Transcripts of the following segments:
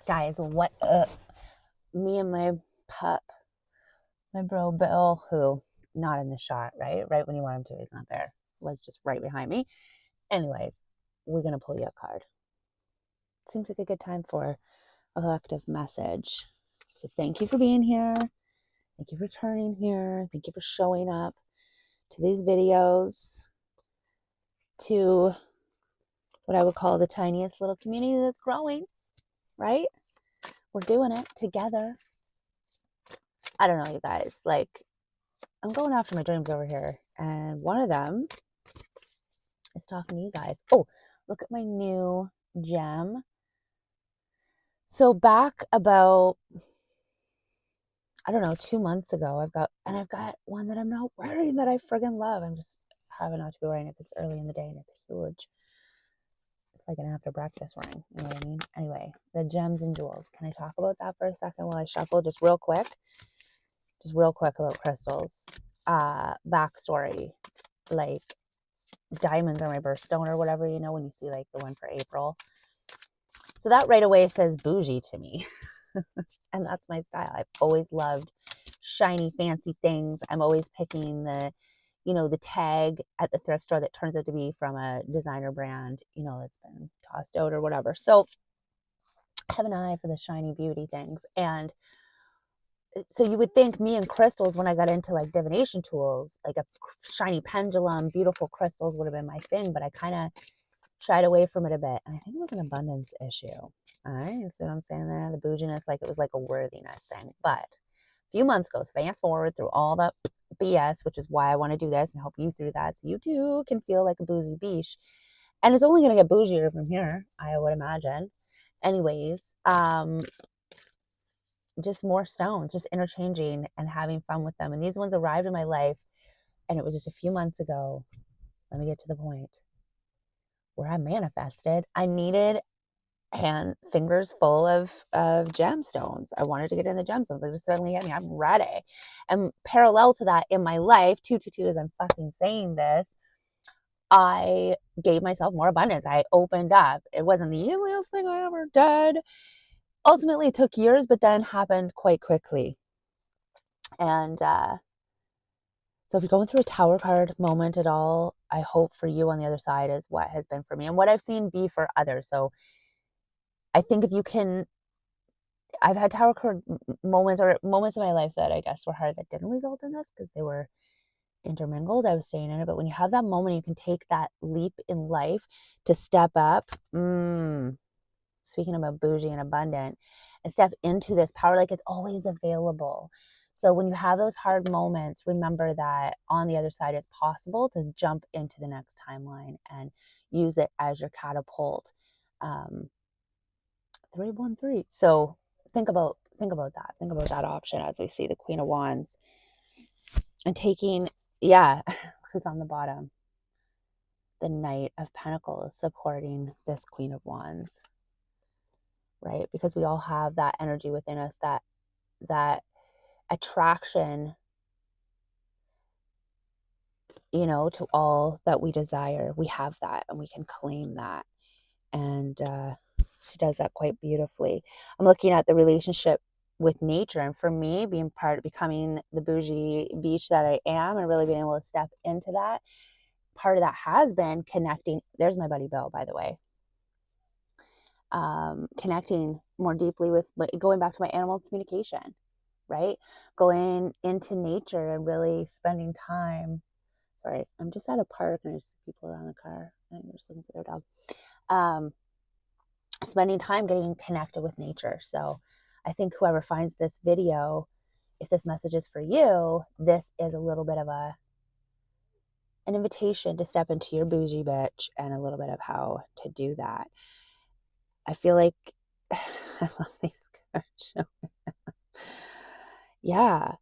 Guys, what up? Me and my pup, my bro Bill, who not in the shot, right? Right when you want him to, he's not there. Was just right behind me. Anyways, we're gonna pull you a card. Seems like a good time for a collective message. So thank you for being here. Thank you for turning here. Thank you for showing up to these videos, to what I would call the tiniest little community that's growing, right? We're doing it together. I don't know, you guys. Like, I'm going after my dreams over here. And one of them is talking to you guys. Oh, look at my new gem. So back about, I don't know, 2 months ago, I've got one that I'm not wearing that I friggin' love. I'm just having not to be wearing it because it's early in the day and it's huge. It's like an after breakfast ring. You know what I mean? Anyway, the gems and jewels. Can I talk about that for a second while I shuffle? Just real quick about crystals. Backstory. Like, diamonds are my birthstone or whatever, you know, when you see like the one for April. So that right away says bougie to me. And that's my style. I've always loved shiny, fancy things. I'm always picking the tag at the thrift store that turns out to be from a designer brand, that's been tossed out or whatever. So I have an eye for the shiny beauty things. And so you would think me and crystals, when I got into like divination tools, like a shiny pendulum, beautiful crystals would have been my thing, but I kind of shied away from it a bit. And I think it was an abundance issue. All right, you see what I'm saying there? The bouginess, like it was like a worthiness thing. But a few months ago, fast forward through all the BS, which is why I want to do this and help you through that, so you too can feel like a bougie beach. And it's only going to get bougier from here, I would imagine. Anyways, just more stones, just interchanging and having fun with them. And these ones arrived in my life, and it was just a few months ago. Let me get to the point where I manifested. I needed fingers full of gemstones. I wanted to get in the gemstones. They just suddenly hit me. I'm ready. And parallel to that in my life, 222, as I'm fucking saying this, I gave myself more abundance. I opened up. It wasn't the easiest thing I ever did. Ultimately, it took years, but then happened quite quickly. And so if you're going through a tower card moment at all, I hope for you on the other side is what has been for me and what I've seen be for others. So I think if you can, I've had tower card moments or moments in my life that I guess were hard that didn't result in this because they were intermingled. I was staying in it. But when you have that moment, you can take that leap in life to step up. Speaking about bougie and abundant, and step into this power like it's always available. So when you have those hard moments, remember that on the other side it's possible to jump into the next timeline and use it as your catapult. 313. So think about that. Think about that option as we see the Queen of Wands. And taking, who's on the bottom? The Knight of Pentacles supporting this Queen of Wands. Right? Because we all have that energy within us, that attraction, to all that we desire. We have that and we can claim that. And she does that quite beautifully. I'm looking at the relationship with nature, and for me, becoming the bougie beach that I am and really being able to step into that, part of that has been connecting. There's my buddy Bill, by the way. Connecting more deeply with, going back to my animal communication, right? Going into nature and really spending time. Sorry, I'm just at a park and there's people around the car. I think they're just looking for their dog. Spending time getting connected with nature. So I think whoever finds this video, if this message is for you, this is a little bit of an invitation to step into your bougie bitch and a little bit of how to do that. I feel like I love these cards. Yeah.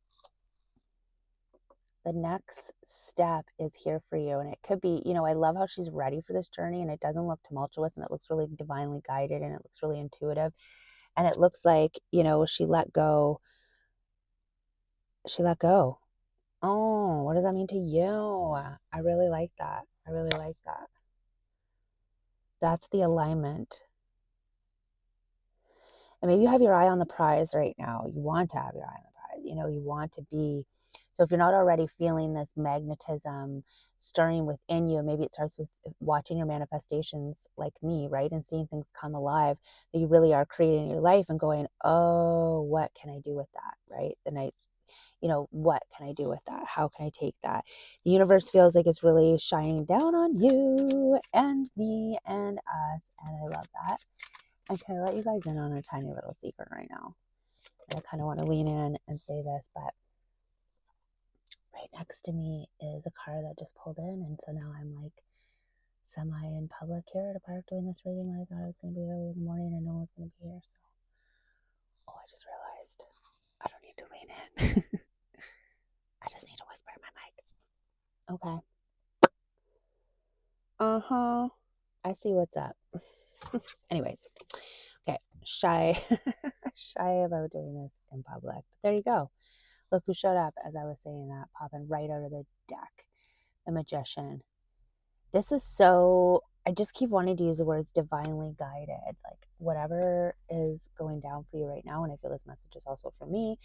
The next step is here for you. And it could be, I love how she's ready for this journey, and it doesn't look tumultuous, and it looks really divinely guided, and it looks really intuitive. And it looks like, she let go. She let go. Oh, what does that mean to you? I really like that. I really like that. That's the alignment. And maybe you have your eye on the prize right now. You want to have your eye on the prize. You know, you want to be. So if you're not already feeling this magnetism stirring within you, maybe it starts with watching your manifestations like me, right? And seeing things come alive that you really are creating in your life and going, oh, what can I do with that, right? The night, you know, what can I do with that? How can I take that? The universe feels like it's really shining down on you and me and us. And I love that. And can I let you guys in on a tiny little secret right now? And I kind of want to lean in and say this, but right next to me is a car that just pulled in. And so now I'm like semi in public here at a park doing this reading when I thought I was going to be early in the morning and no one's going to be here. So, oh, I just realized I don't need to lean in. I just need to whisper in my mic. Okay. Uh-huh. I see what's up. Anyways, okay. Shy about doing this in public. But there you go. Look who showed up as I was saying that, popping right out of the deck. The Magician. This is so, I just keep wanting to use the words divinely guided. Like whatever is going down for you right now, and I feel this message is also for me,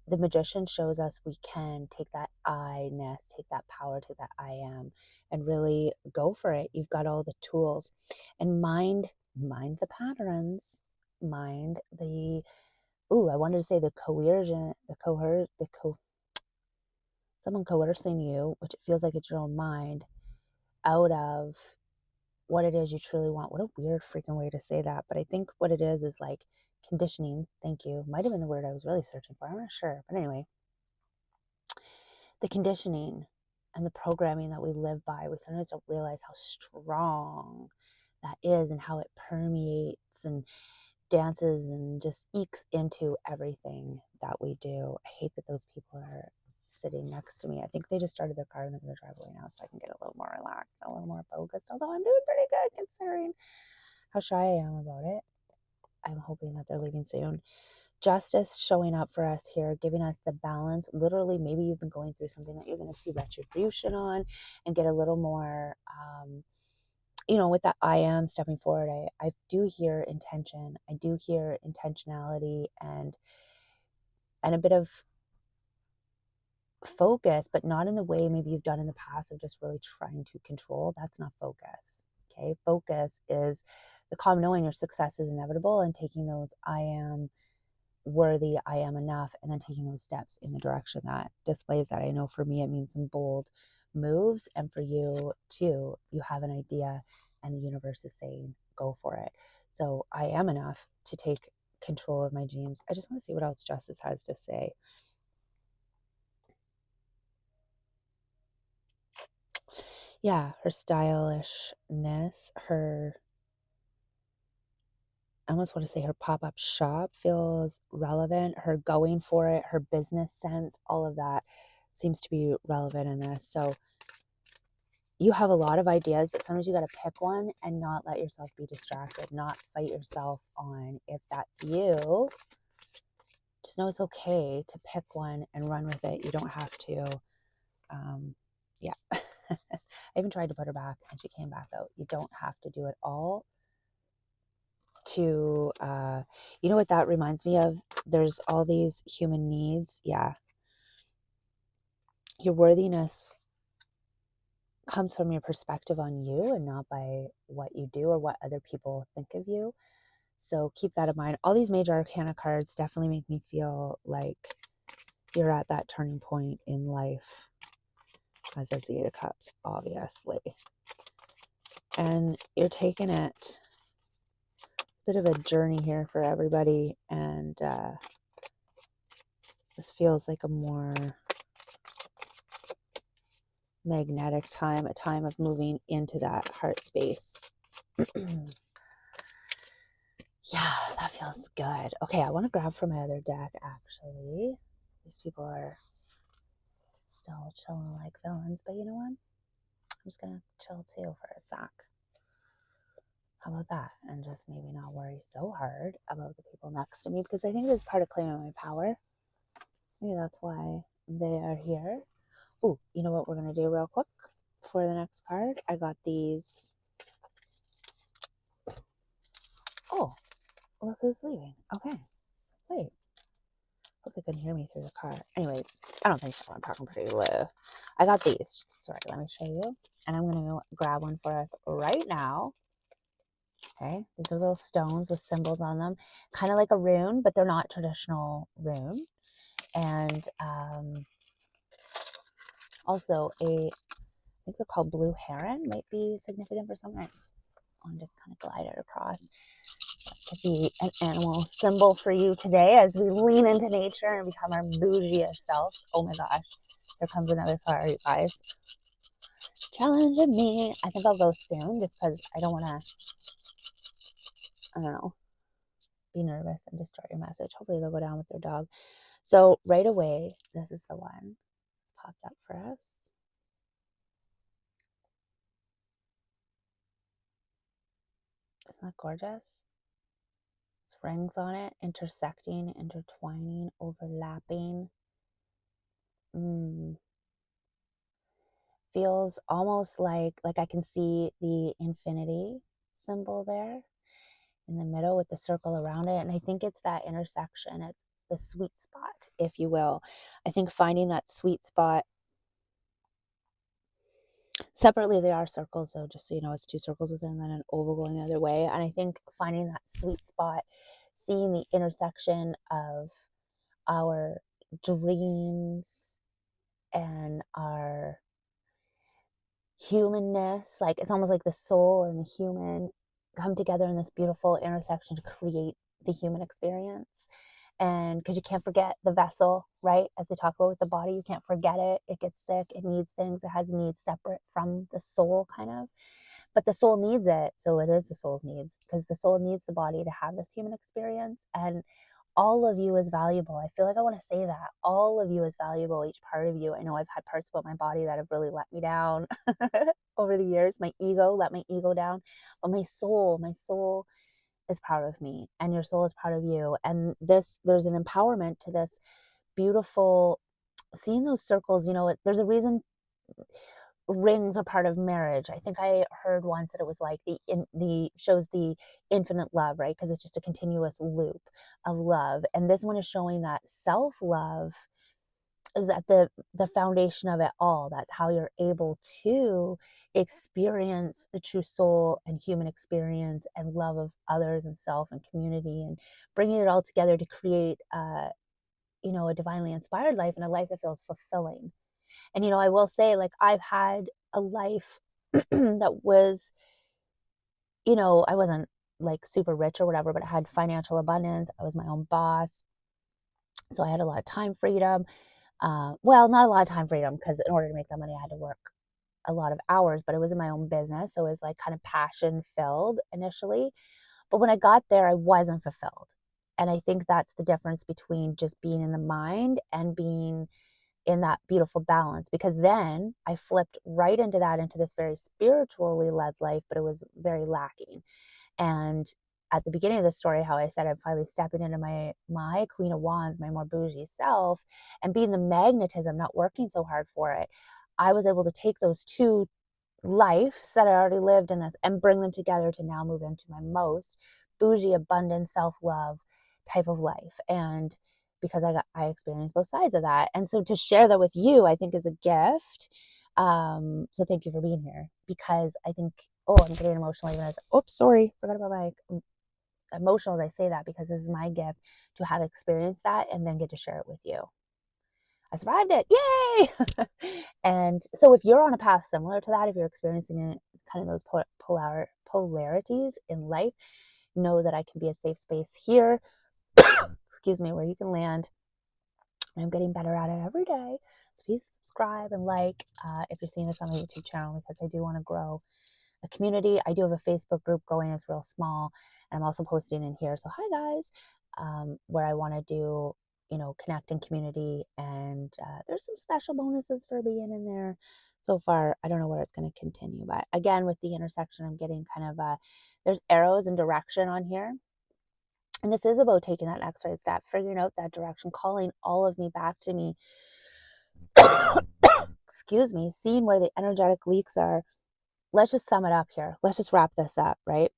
the Magician shows us we can take that I-ness, take that power, take that I am, and really go for it. You've got all the tools. And mind the patterns, mind the, I wanted to say the coercion, someone coercing you, which it feels like it's your own mind, out of what it is you truly want. What a weird freaking way to say that. But I think what it is like conditioning. Thank you. Might have been the word I was really searching for. I'm not sure. But anyway, the conditioning and the programming that we live by, we sometimes don't realize how strong that is and how it permeates and dances and just ekes into everything that we do. I hate that those people are sitting next to me. I think they just started their car and they're going to drive away now so I can get a little more relaxed, a little more focused, although I'm doing pretty good considering how shy I am about it. I'm hoping that they're leaving soon. Justice showing up for us here, giving us the balance. Literally, maybe you've been going through something that you're going to see retribution on and get a little more, with that I am stepping forward. I do hear intention. I do hear intentionality and a bit of focus, but not in the way maybe you've done in the past of just really trying to control. That's not focus. Okay. Focus is the calm knowing your success is inevitable and taking those I am worthy, I am enough, and then taking those steps in the direction that displays that. I know for me, it means some bold moves. And for you too, you have an idea and the universe is saying, go for it. So I am enough to take control of my dreams. I just want to see what else Justice has to say. Yeah, her stylishness, I almost want to say her pop-up shop feels relevant. Her going for it, her business sense, all of that seems to be relevant in this. So you have a lot of ideas, but sometimes you got to pick one and not let yourself be distracted, not fight yourself on. If that's you, just know it's okay to pick one and run with it. You don't have to. Yeah. I even tried to put her back and she came back out. You don't have to do it all to, you know what that reminds me of? There's all these human needs. Yeah. Your worthiness comes from your perspective on you and not by what you do or what other people think of you. So keep that in mind. All these major arcana cards definitely make me feel like you're at that turning point in life, as is the Eight of Cups, obviously. And you're taking it, a bit of a journey here for everybody. And this feels like a more magnetic time, a time of moving into that heart space. Yeah, that feels good. Okay, I want to grab from my other deck, actually. These people are still chilling like villains, but you know what? I'm just going to chill too for a sec. How about that? And just maybe not worry so hard about the people next to me, because I think this is part of claiming my power. Maybe that's why they are here. Oh, you know what we're going to do real quick for the next card? I got these. Oh, Look who's leaving. Okay. Wait. Hope they couldn't hear me through the car. Anyways, I don't think so. I'm talking pretty low. I got these. Sorry, let me show you. And I'm going to grab one for us right now. Okay. These are little stones with symbols on them. Kind of like a rune, but they're not traditional rune. And also I think they're called blue heron. Might be significant for someone. I'll just kind of glide it across. To be an animal symbol for you today as we lean into nature and become our bougiest selves. Oh my gosh, there comes another car, you guys. Challenging me. I think I'll go soon just because I don't want to, I don't know, be nervous and distort your message. Hopefully they'll go down with their dog. So right away, this is the one that's popped up for us. Isn't that gorgeous? Rings on it, intersecting, intertwining, overlapping. Feels almost like I can see the infinity symbol there in the middle with the circle around it. And I think it's that intersection. It's the sweet spot, if you will. I think finding that sweet spot. Separately, there are circles, so just so you know, it's two circles within and then an oval going the other way. And I think finding that sweet spot, seeing the intersection of our dreams and our humanness, like it's almost like the soul and the human come together in this beautiful intersection to create the human experience. And because you can't forget the vessel, right? As they talk about with the body, you can't forget it. It gets sick, it needs things, it has needs separate from the soul, kind of. But the soul needs it, so it is the soul's needs, because the soul needs the body to have this human experience. And all of you is valuable. I feel like I want to say that. All of you is valuable, each part of you. I know I've had parts about my body that have really let me down over the years. My ego let my ego down. But my soul is proud of me, and your soul is proud of you. And there's an empowerment to this beautiful, seeing those circles, there's a reason rings are part of marriage. I think I heard once that it was like the shows the infinite love, right? Because it's just a continuous loop of love. And this one is showing that self-love is at the foundation of it all. That's how you're able to experience the true soul and human experience and love of others and self and community, and bringing it all together to create a divinely inspired life, and a life that feels fulfilling. And, I will say, like, I've had a life that was, I wasn't like super rich or whatever, but I had financial abundance. I was my own boss. So I had a lot of time freedom. Well, not a lot of time freedom, because in order to make that money, I had to work a lot of hours, but it was in my own business. So it was like kind of passion filled initially. But when I got there, I wasn't fulfilled. And I think that's the difference between just being in the mind and being in that beautiful balance, because then I flipped right into this very spiritually led life, but it was very lacking. And at the beginning of the story, how I said I'm finally stepping into my Queen of Wands, my more bougie self, and being the magnetism, not working so hard for it, I was able to take those two lives that I already lived in this and bring them together to now move into my most bougie, abundant, self-love type of life. And because I experienced both sides of that. And so to share that with you, I think is a gift. So thank you for being here, because I think, I'm getting emotional even sorry, forgot about my emotional as I say that, because this is my gift to have experienced that and then get to share it with you. I survived it. Yay! And so if you're on a path similar to that, if you're experiencing it, kind of those polarities in life, know that I can be a safe space here, excuse me, where you can land. And I'm getting better at it every day. So please subscribe and like if you're seeing this on my YouTube channel, because I do want to grow a community. I do have a Facebook group going. It's real small. And I'm also posting in here. So hi guys, where I want to do, connect in community. And there's some special bonuses for being in there. So far, I don't know where it's going to continue. But again, with the intersection, I'm getting kind of, there's arrows and direction on here. And this is about taking that next right step, figuring out that direction, calling all of me back to me. Excuse me, seeing where the energetic leaks are. Let's just sum it up here. Let's just wrap this up, right?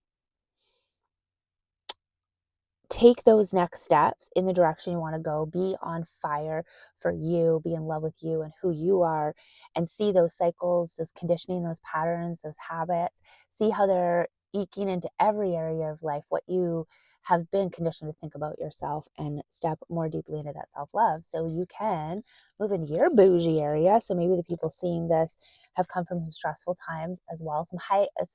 take those next steps in the direction you want to go. Be on fire for you, be in love with you and who you are, and see those cycles, those conditioning, those patterns, those habits. See how they're eking into every area of life, what you have been conditioned to think about yourself, and step more deeply into that self-love so you can move into your bougie area. So maybe the people seeing this have come from some stressful times as well, some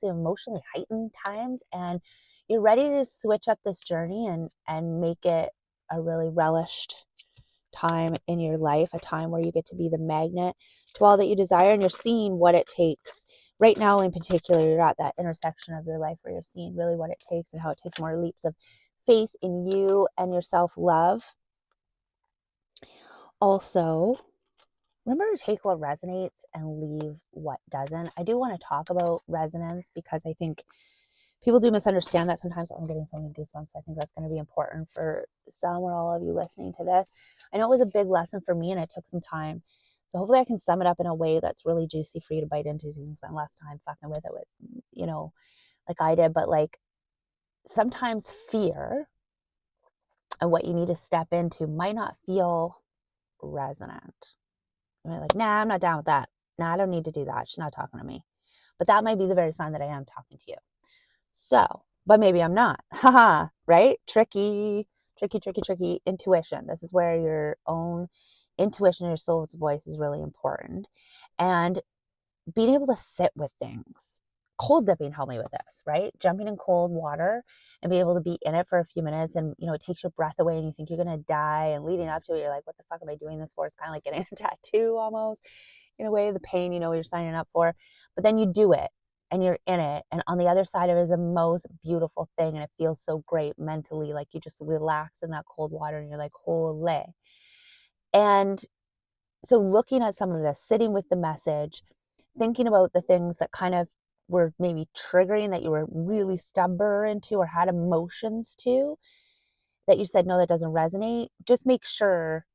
emotionally heightened times, and you're ready to switch up this journey and make it a really relished time in your life, a time where you get to be the magnet to all that you desire, and you're seeing what it takes. Right now in particular, you're at that intersection of your life where you're seeing really what it takes and how it takes more leaps of faith in you and your self-love. Also, remember to take what resonates and leave what doesn't. I do want to talk about resonance because I think people do misunderstand that sometimes. I'm getting so many goosebumps. So I think that's going to be important for some or all of you listening to this. I know it was a big lesson for me and it took some time. So hopefully I can sum it up in a way that's really juicy for you to bite into so you can spend less time fucking with it like I did. But like sometimes fear and what you need to step into might not feel resonant. You're like, nah, I'm not down with that. Nah, I don't need to do that. She's not talking to me. But that might be the very sign that I am talking to you. So, but maybe I'm not. Haha, right? Tricky intuition. This is where your own intuition, your soul's voice is really important. And being able to sit with things. Cold dipping helped me with this, right? Jumping in cold water and being able to be in it for a few minutes, and it takes your breath away and you think you're gonna die, and leading up to it you're like, what the fuck am I doing this for? It's kind of like getting a tattoo almost, in a way, the pain you're signing up for. But then you do it and you're in it, and on the other side of it is the most beautiful thing, and it feels so great mentally, like you just relax in that cold water and you're like, holy. And so looking at some of this, sitting with the message, thinking about the things that kind of were maybe triggering, that you were really stubborn to or had emotions to, that you said, no, that doesn't resonate. Just make sure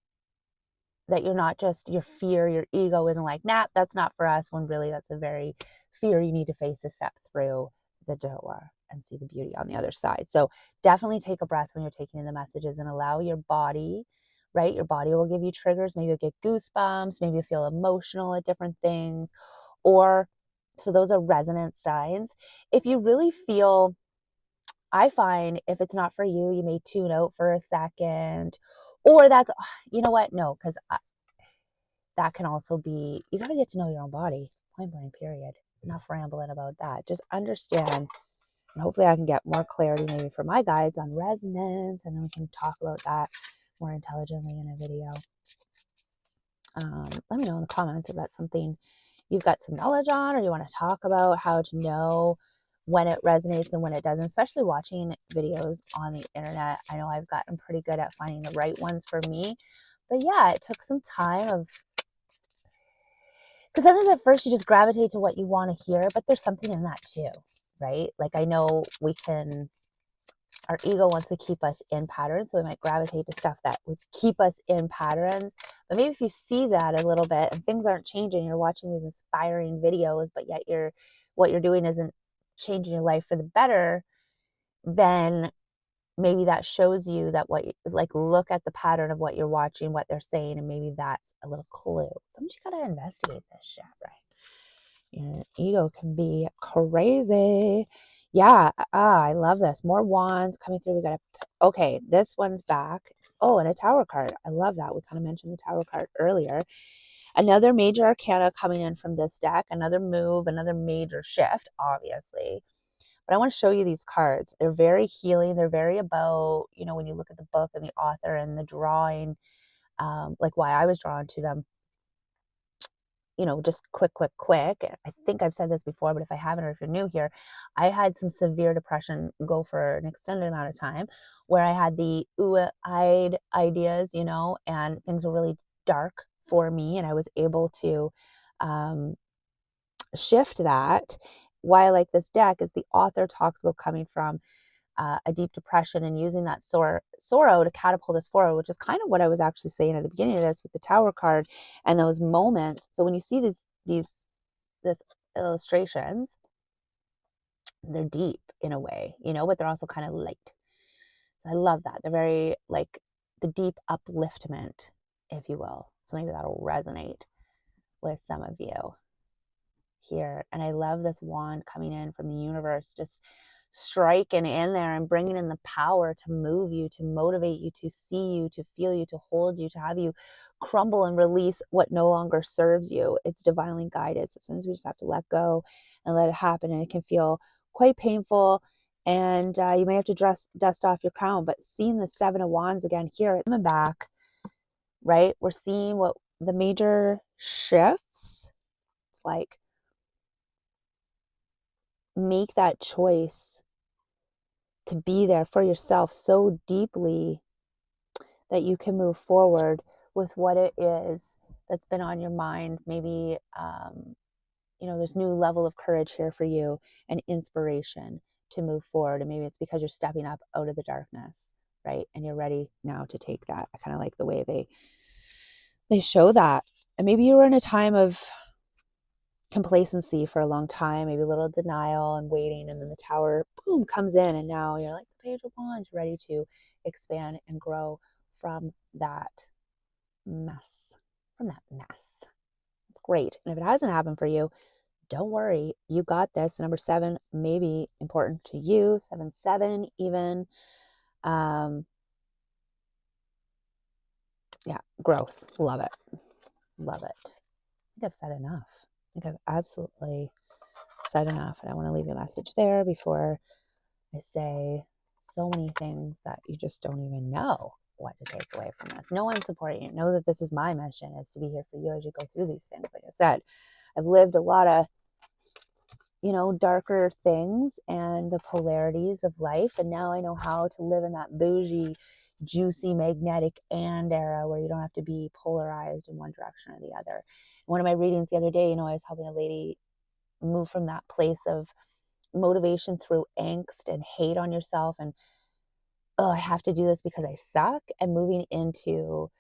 that you're not just, your fear, your ego isn't like, nah, that's not for us, when really that's a very fear you need to face to step through the door and see the beauty on the other side. So definitely take a breath when you're taking in the messages and allow your body, right? Your body will give you triggers. Maybe you'll get goosebumps, maybe you feel emotional at different things, or so those are resonance signs. If you really feel, I find if it's not for you, you may tune out for a second, or that's, you know what? No, because that can also be, you got to get to know your own body, point blank, period. Enough rambling about that. Just understand, and hopefully I can get more clarity maybe for my guides on resonance, and then we can talk about that more intelligently in a video. Let me know in the comments if that's something you've got some knowledge on, or you want to talk about how to know when it resonates and when it doesn't, especially watching videos on the internet. I know I've gotten pretty good at finding the right ones for me, but yeah, it took some time of, because sometimes at first you just gravitate to what you want to hear, but there's something in that too, right? Like I know our ego wants to keep us in patterns, so we might gravitate to stuff that would keep us in patterns. But maybe if you see that a little bit and things aren't changing, you're watching these inspiring videos, but yet what you're doing isn't changing your life for the better, then maybe that shows you that look at the pattern of what you're watching, what they're saying, and maybe that's a little clue. Sometimes you gotta investigate this shit, right? Your ego can be crazy. Yeah, I love this. More wands coming through. Okay, this one's back. Oh, and a tower card. I love that. We kind of mentioned the tower card earlier. Another major arcana coming in from this deck. Another move, another major shift, obviously. But I want to show you these cards. They're very healing. They're very about, when you look at the book and the author and the drawing, like why I was drawn to them. Just quick. I think I've said this before, but if I haven't, or if you're new here, I had some severe depression go for an extended amount of time, where I had the ooh-eyed ideas, and things were really dark for me. And I was able to shift that. Why I like this deck is the author talks about coming from a deep depression and using that sorrow to catapult us forward, which is kind of what I was actually saying at the beginning of this with the tower card and those moments. So when you see these illustrations, they're deep in a way, but they're also kind of light. So I love that. The very, like, the deep upliftment, if you will. So maybe that'll resonate with some of you here. And I love this wand coming in from the universe, just striking in there and bringing in the power to move you, to motivate you, to see you, to feel you, to hold you, to have you crumble and release what no longer serves you. It's divinely guided. So sometimes we just have to let go and let it happen. And it can feel quite painful. And you may have to dust off your crown. But seeing the Seven of Wands again here, coming back, right? We're seeing what the major shifts. It's like, make that choice to be there for yourself so deeply that you can move forward with what it is that's been on your mind. Maybe, there's new level of courage here for you and inspiration to move forward. And maybe it's because you're stepping up out of the darkness, right? And you're ready now to take that. I kind of like the way they show that. And maybe you were in a time of complacency for a long time, maybe a little denial and waiting, and then the Tower, boom, comes in, and now you're like the Page of Wands, ready to expand and grow from that mess. It's great. And if it hasn't happened for you, don't worry, you got this. Number 7 may be important to you, 7-7 even. Yeah, growth. Love it. I think I've said enough. I think I've absolutely said enough. And I want to leave the message there before I say so many things that you just don't even know what to take away from this. Know I'm supporting you. Know that this is my mission, is to be here for you as you go through these things. Like I said, I've lived a lot of, darker things and the polarities of life. And now I know how to live in that bougie, juicy, magnetic and era where you don't have to be polarized in one direction or the other. In one of my readings the other day, I was helping a lady move from that place of motivation through angst and hate on yourself and, I have to do this because I suck, and moving into,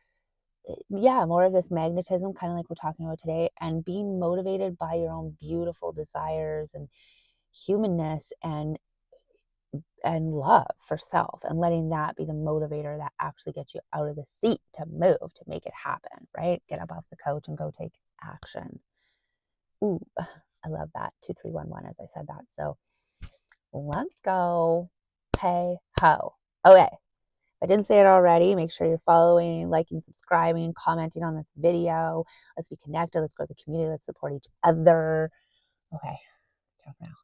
more of this magnetism, kind of like we're talking about today, and being motivated by your own beautiful desires and humanness and love for self, and letting that be the motivator that actually gets you out of the seat to move, to make it happen, right? Get up off the couch and go take action. Ooh, I love that. 2311 as I said that. So let's go. Hey ho. Okay. If I didn't say it already, make sure you're following, liking, subscribing, commenting on this video. Let's be connected. Let's grow the community. Let's support each other. Okay. Ciao for now.